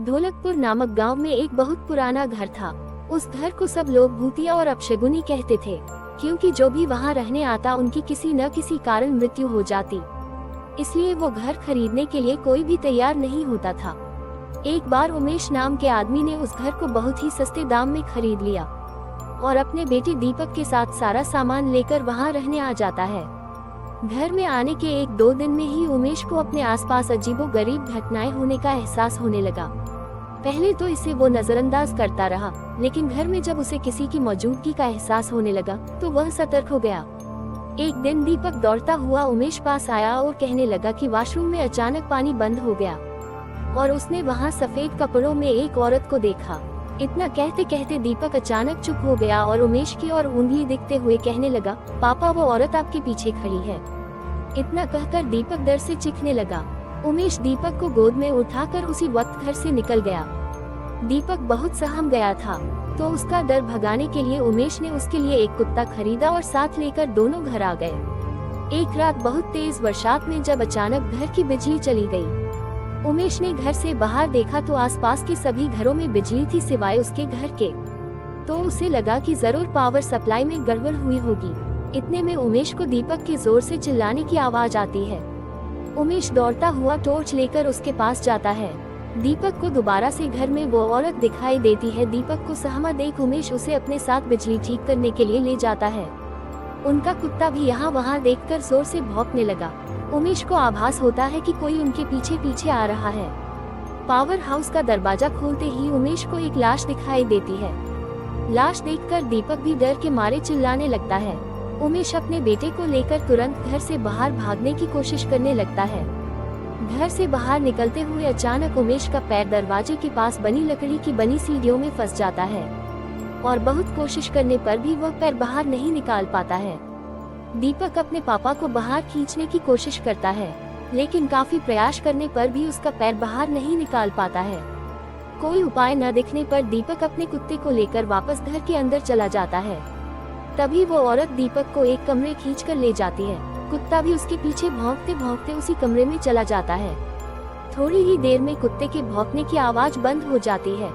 ढोलकपुर नामक गांव में एक बहुत पुराना घर था। उस घर को सब लोग भूतिया और अपशगुनी कहते थे, क्योंकि जो भी वहां रहने आता उनकी किसी न किसी कारण मृत्यु हो जाती। इसलिए वो घर खरीदने के लिए कोई भी तैयार नहीं होता था। एक बार उमेश नाम के आदमी ने उस घर को बहुत ही सस्ते दाम में खरीद लिया और अपने बेटे दीपक के साथ सारा सामान लेकर वहां रहने आ जाता है। घर में आने के 1-2 दिन में ही उमेश को अपने आसपास अजीबोगरीब घटनाएं होने का एहसास होने लगा। पहले तो इसे वो नजरअंदाज करता रहा, लेकिन घर में जब उसे किसी की मौजूदगी का एहसास होने लगा तो वह सतर्क हो गया। एक दिन दीपक दौड़ता हुआ उमेश पास आया और कहने लगा कि वॉशरूम में अचानक पानी बंद हो गया और उसने वहां सफेद कपड़ों में एक औरत को देखा। इतना कहते कहते दीपक अचानक चुप हो गया और उमेश की ओर उंगली दिखते हुए कहने लगा, पापा वो औरत आपके पीछे खड़ी है। इतना कहकर दीपक डर से चीखने लगा। उमेश दीपक को गोद में उठाकर उसी वक्त घर से निकल गया। दीपक बहुत सहम गया था, तो उसका डर भगाने के लिए उमेश ने उसके लिए एक कुत्ता खरीदा और साथ लेकर दोनों घर आ गए। एक रात बहुत तेज बरसात में जब अचानक घर की बिजली चली गई, उमेश ने घर से बाहर देखा तो आसपास के सभी घरों में बिजली थी सिवाय उसके घर के। तो उसे लगा कि जरूर पावर सप्लाई में गड़बड़ हुई होगी। इतने में उमेश को दीपक के जोर से चिल्लाने की आवाज आती है। उमेश दौड़ता हुआ टॉर्च लेकर उसके पास जाता है। दीपक को दोबारा से घर में वो औरत दिखाई देती है। दीपक को सहमा देख उमेश उसे अपने साथ बिजली ठीक करने के लिए ले जाता है। उनका कुत्ता भी यहाँ वहाँ देखकर जोर से भौंकने लगा। उमेश को आभास होता है कि कोई उनके पीछे पीछे आ रहा है। पावर हाउस का दरवाजा खोलते ही उमेश को एक लाश दिखाई देती है। लाश देखकर दीपक भी डर के मारे चिल्लाने लगता है। उमेश अपने बेटे को लेकर तुरंत घर से बाहर भागने की कोशिश करने लगता है। घर से बाहर निकलते हुए अचानक उमेश का पैर दरवाजे के पास बनी लकड़ी की बनी सीढ़ियों में फंस जाता है और बहुत कोशिश करने पर भी वह पैर बाहर नहीं निकाल पाता है। दीपक अपने पापा को बाहर खींचने की कोशिश करता है, लेकिन काफी प्रयास करने पर भी उसका पैर बाहर नहीं निकाल पाता है। कोई उपाय न दिखने पर दीपक अपने कुत्ते को लेकर वापस घर के अंदर चला जाता है। तभी वो औरत दीपक को एक कमरे खींचकर ले जाती है। कुत्ता भी उसके पीछे भौंकते भौंकते उसी कमरे में चला जाता है। थोड़ी ही देर में कुत्ते के भौंकने की आवाज बंद हो जाती है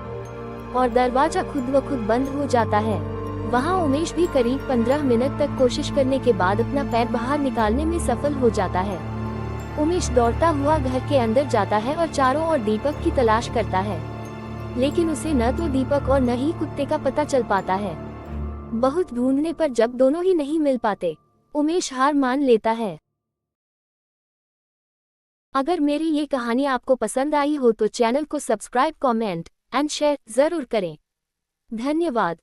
और दरवाजा खुद ब खुद बंद हो जाता है। वहाँ उमेश भी करीब 15 मिनट तक कोशिश करने के बाद अपना पैर बाहर निकालने में सफल हो जाता है। उमेश दौड़ता हुआ घर के अंदर जाता है और चारों ओर दीपक की तलाश करता है, लेकिन उसे न तो दीपक और न ही कुत्ते का पता चल पाता है। बहुत ढूंढने पर जब दोनों ही नहीं मिल पाते, उमेश हार मान लेता है। अगर मेरी ये कहानी आपको पसंद आई हो तो चैनल को सब्सक्राइब, कमेंट एंड शेयर जरूर करें। धन्यवाद।